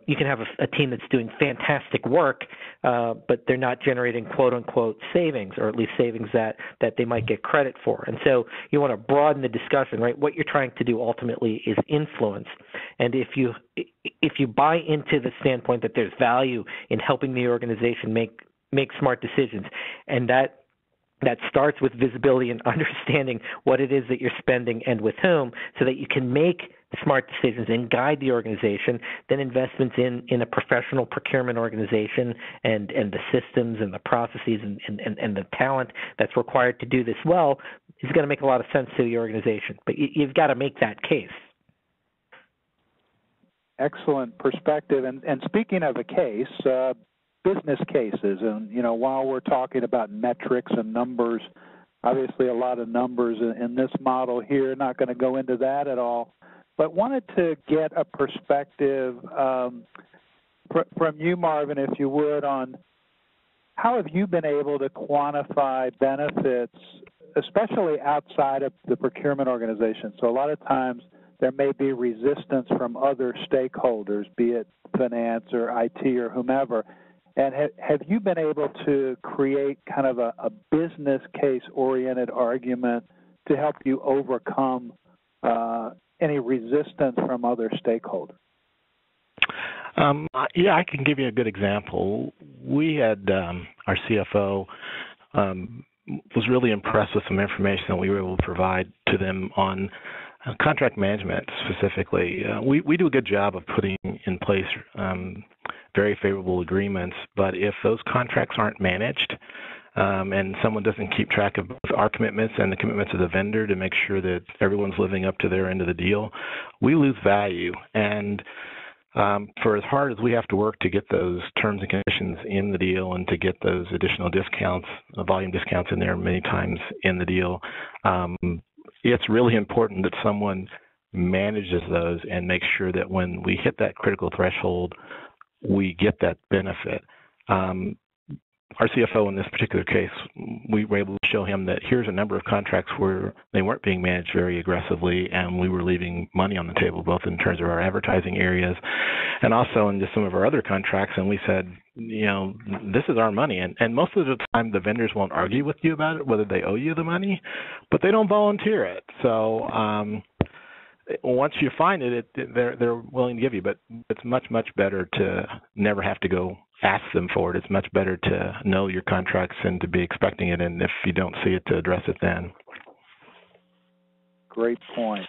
you can have a team that's doing fantastic work, but they're not generating quote unquote savings, or at least savings that they might get credit for. And so you want to broaden the discussion, right? What you're trying to do ultimately is influence. And if you buy into the standpoint that there's value in helping the organization make smart decisions, and that starts with visibility and understanding what it is that you're spending and with whom so that you can make smart decisions and guide the organization, then investments in a professional procurement organization and the systems and the processes and the talent that's required to do this well is going to make a lot of sense to the organization. But you've got to make that case. Excellent perspective. And speaking of a case, business cases. And, while we're talking about metrics and numbers, obviously a lot of numbers in this model here, not going to go into that at all, but wanted to get a perspective from you, Marvin, if you would, on how have you been able to quantify benefits, especially outside of the procurement organization? So a lot of times there may be resistance from other stakeholders, be it finance or IT or whomever. And have you been able to create kind of a business case-oriented argument to help you overcome any resistance from other stakeholders? Yeah, I can give you a good example. We had our CFO was really impressed with some information that we were able to provide to them on contract management specifically. We do a good job of putting in place very favorable agreements, but if those contracts aren't managed and someone doesn't keep track of our commitments and the commitments of the vendor to make sure that everyone's living up to their end of the deal, we lose value. And for as hard as we have to work to get those terms and conditions in the deal and to get those additional discounts, volume discounts in there many times in the deal, it's really important that someone manages those and makes sure that when we hit that critical threshold, we get that benefit. Our CFO in this particular case, we were able to show him that here's a number of contracts where they weren't being managed very aggressively, and we were leaving money on the table, both in terms of our advertising areas and also in just some of our other contracts. And we said, this is our money. And most of the time, the vendors won't argue with you about it, whether they owe you the money, but they don't volunteer it. So once you find it, they're willing to give you, but it's much, much better to never have to go ask them for it. It's much better to know your contracts and to be expecting it, and if you don't see it, to address it then. Great point.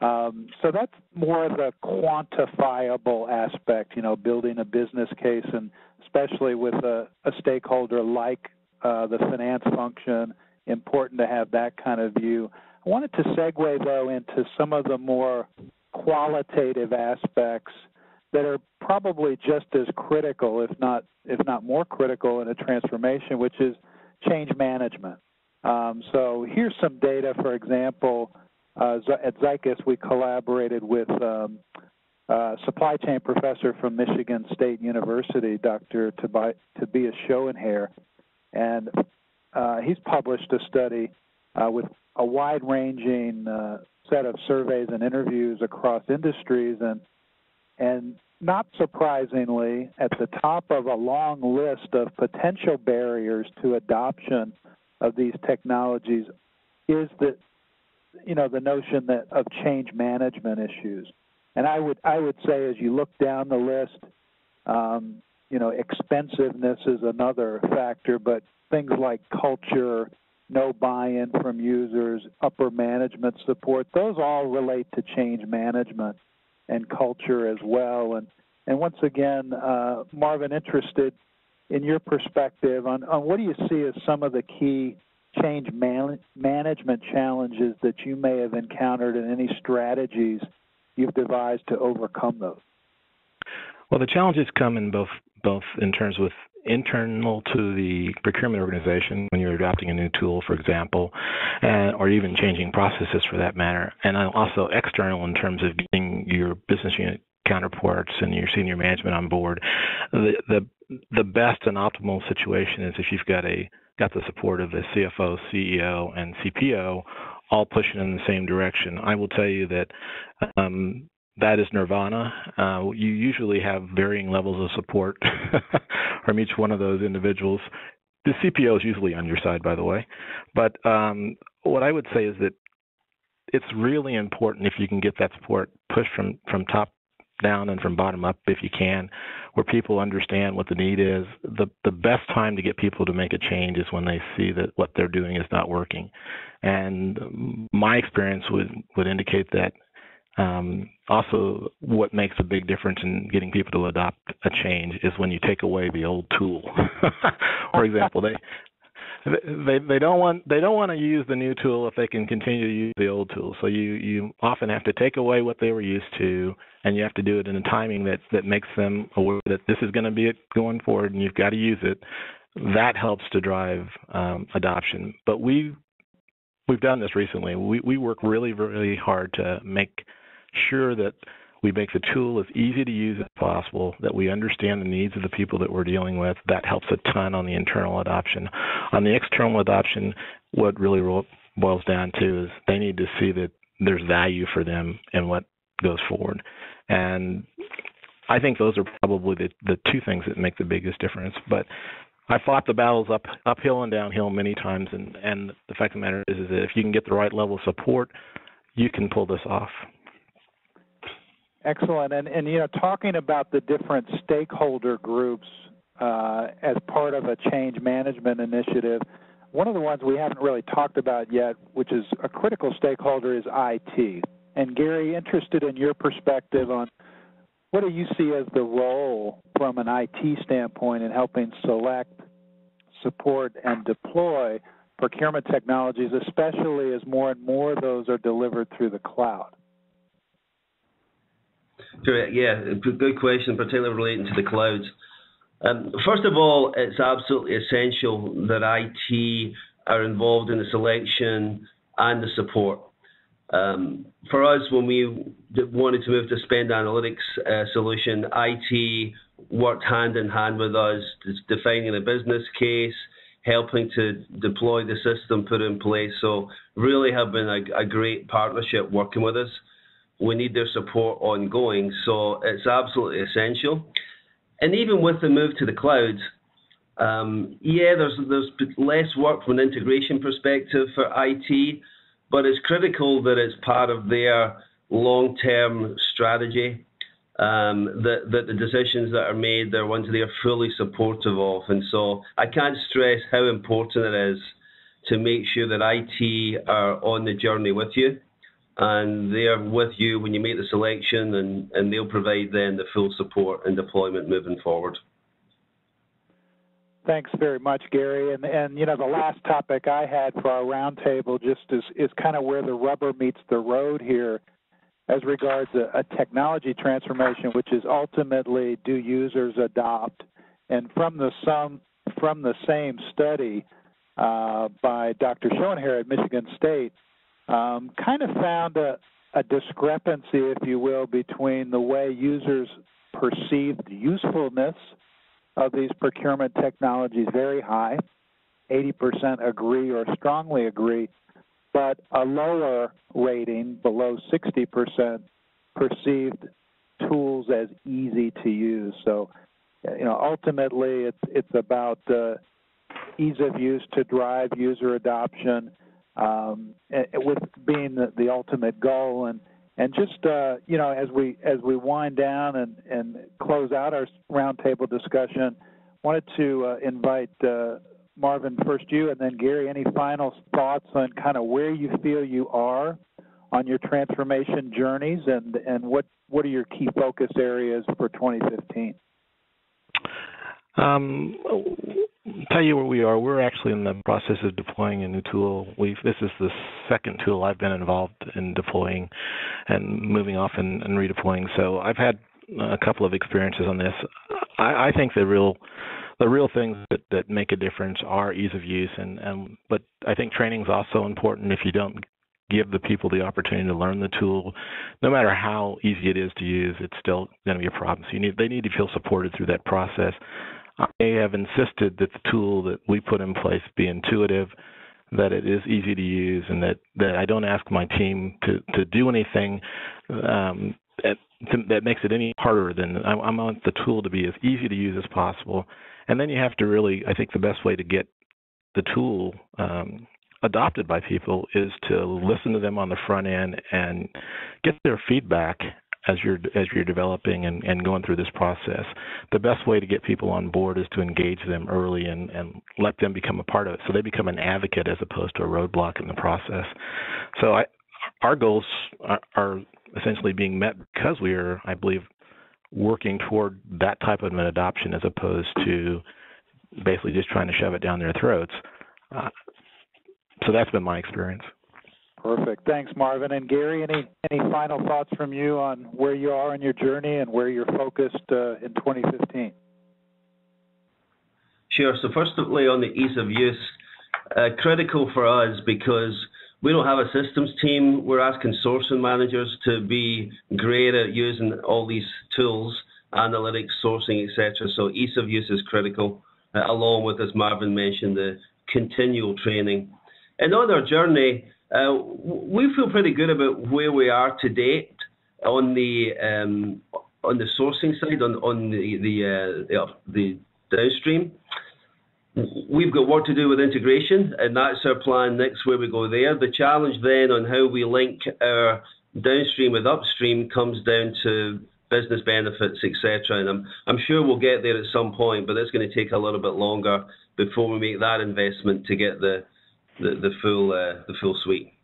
So that's more of the quantifiable aspect, building a business case, and especially with a stakeholder like the finance function, important to have that kind of view. I wanted to segue, though, into some of the more qualitative aspects that are probably just as critical, if not more critical in a transformation, which is change management. So here's some data. For example, at Zycus, we collaborated with a supply chain professor from Michigan State University, Dr. Tobias Schoenherr, and he's published a study with a wide-ranging set of surveys and interviews across industries, and not surprisingly, at the top of a long list of potential barriers to adoption of these technologies is the notion of change management issues. And I would say, as you look down the list, expensiveness is another factor, but things like culture, no buy-in from users, upper management support, those all relate to change management and culture as well. And once again, Marvin, interested in your perspective on what do you see as some of the key change management challenges that you may have encountered, and any strategies you've devised to overcome those? Well, the challenges come in both in terms with internal to the procurement organization when you're adopting a new tool, for example, or even changing processes for that matter, and also external in terms of getting your business unit counterparts and your senior management on board. The best and optimal situation is if you've got the support of the CFO, CEO, and CPO all pushing in the same direction. I will tell you that that is nirvana. You usually have varying levels of support from each one of those individuals. The CPO is usually on your side, by the way. But what I would say is that it's really important if you can get that support pushed from top down and from bottom up, if you can, where people understand what the need is. The best time to get people to make a change is when they see that what they're doing is not working. And my experience would indicate that also what makes a big difference in getting people to adopt a change is when you take away the old tool. For example, they don't want to use the new tool if they can continue to use the old tool. So you often have to take away what they were used to, and you have to do it in a timing that makes them aware that this is going to be it going forward, and you've got to use it. That helps to drive adoption. But we've done this recently. We work really, really hard to make sure that we make the tool as easy to use as possible, that we understand the needs of the people that we're dealing with. That helps a ton on the internal adoption. On the external adoption, what really boils down to is they need to see that there's value for them in what goes forward. And I think those are probably the two things that make the biggest difference. But I fought the battles uphill and downhill many times, and the fact of the matter is that if you can get the right level of support, you can pull this off. Excellent. And talking about the different stakeholder groups as part of a change management initiative, one of the ones we haven't really talked about yet, which is a critical stakeholder, is IT. And Gary, interested in your perspective on what do you see as the role from an IT standpoint in helping select, support, and deploy procurement technologies, especially as more and more of those are delivered through the cloud? Sure, yeah, good question, particularly relating to the clouds. First of all, it's absolutely essential that IT are involved in the selection and the support. For us, when we wanted to move to spend analytics solution, IT worked hand in hand with us, defining a business case, helping to deploy the system put in place. So really have been a great partnership working with us. We need their support ongoing, so it's absolutely essential. And even with the move to the cloud, there's less work from an integration perspective for IT, but it's critical that it's part of their long-term strategy, that the decisions that are made, they're ones they are fully supportive of. And so I can't stress how important it is to make sure that IT are on the journey with you, and they're with you when you make the selection, and they'll provide then the full support and deployment moving forward. Thanks very much, Gary. And the last topic I had for our roundtable just is kind of where the rubber meets the road here as regards a technology transformation, which is ultimately, do users adopt? And from the same study by Dr. Schoenherr at Michigan State, kind of found a discrepancy, if you will, between the way users perceive the usefulness of these procurement technologies, very high, 80% agree or strongly agree, but a lower rating, below 60%, perceived tools as easy to use. So, ultimately it's about ease of use to drive user adoption, with being the ultimate goal. And just as we wind down and close out our roundtable discussion, wanted to invite Marvin, first you, and then Gary, any final thoughts on kind of where you feel you are on your transformation journeys, and what are your key focus areas for 2015? Tell you where we are. We're actually in the process of deploying a new tool. This is the second tool I've been involved in deploying and moving off and redeploying. So I've had a couple of experiences on this. I think the real things that make a difference are ease of use, but I think training is also important. If you don't give the people the opportunity to learn the tool, no matter how easy it is to use, it's still going to be a problem. So they need to feel supported through that process. I have insisted that the tool that we put in place be intuitive, that it is easy to use, and that I don't ask my team to do anything that makes it any harder than I want the tool to be as easy to use as possible. And then you have to really, I think the best way to get the tool adopted by people is to listen to them on the front end and get their feedback as you're developing and going through this process. The best way to get people on board is to engage them early and let them become a part of it, so they become an advocate as opposed to a roadblock in the process. So our goals are essentially being met because we are, I believe, working toward that type of an adoption as opposed to basically just trying to shove it down their throats. So that's been my experience. Perfect. Thanks, Marvin. And Gary, any final thoughts from you on where you are in your journey and where you're focused in 2015? Sure. So firstly, on the ease of use, critical for us because we don't have a systems team. We're asking sourcing managers to be great at using all these tools, analytics, sourcing, etc. So ease of use is critical, along with, as Marvin mentioned, the continual training. And on our journey, we feel pretty good about where we are to date on the sourcing side, on the downstream. We've got work to do with integration, and that's our plan next where we go there. The challenge then on how we link our downstream with upstream comes down to business benefits, etc. And I'm sure we'll get there at some point, but it's going to take a little bit longer before we make that investment to get the full suite.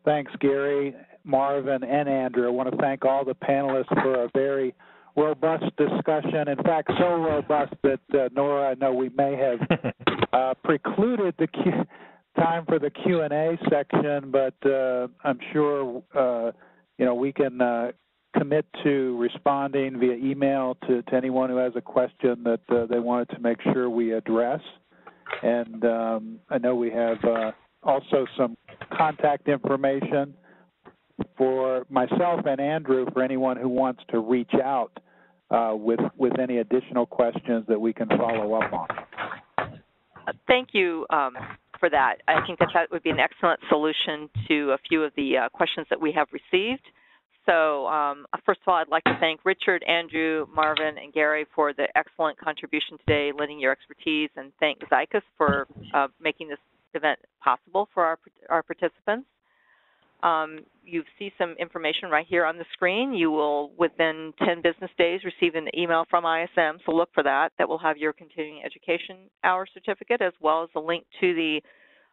Thanks, Gary, Marvin, and Andrew. I want to thank all the panelists for a very robust discussion. In fact, so robust that Nora, I know we may have precluded the time for the Q&A section, but I'm sure we can commit to responding via email to anyone who has a question that they wanted to make sure we address. And I know we have also some contact information for myself and Andrew for anyone who wants to reach out with any additional questions that we can follow up on. Thank you for that. I think that would be an excellent solution to a few of the questions that we have received. So first of all, I'd like to thank Richard, Andrew, Marvin, and Gary for the excellent contribution today, lending your expertise, and thank Zycus for making this event possible for our participants. You see some information right here on the screen. You will, within 10 business days, receive an email from ISM, so look for that. That will have your continuing education hour certificate as well as a link to the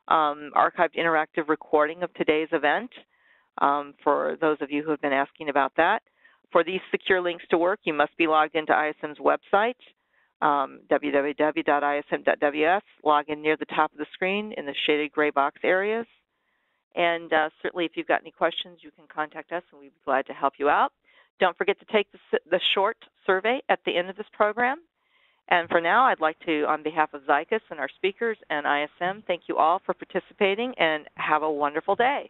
archived interactive recording of today's event. For those of you who have been asking about that. For these secure links to work, you must be logged into ISM's website, www.ism.ws. Log in near the top of the screen in the shaded gray box areas. And certainly if you've got any questions, you can contact us and we'd be glad to help you out. Don't forget to take the short survey at the end of this program. And for now, I'd like to, on behalf of Zycus and our speakers and ISM, thank you all for participating and have a wonderful day.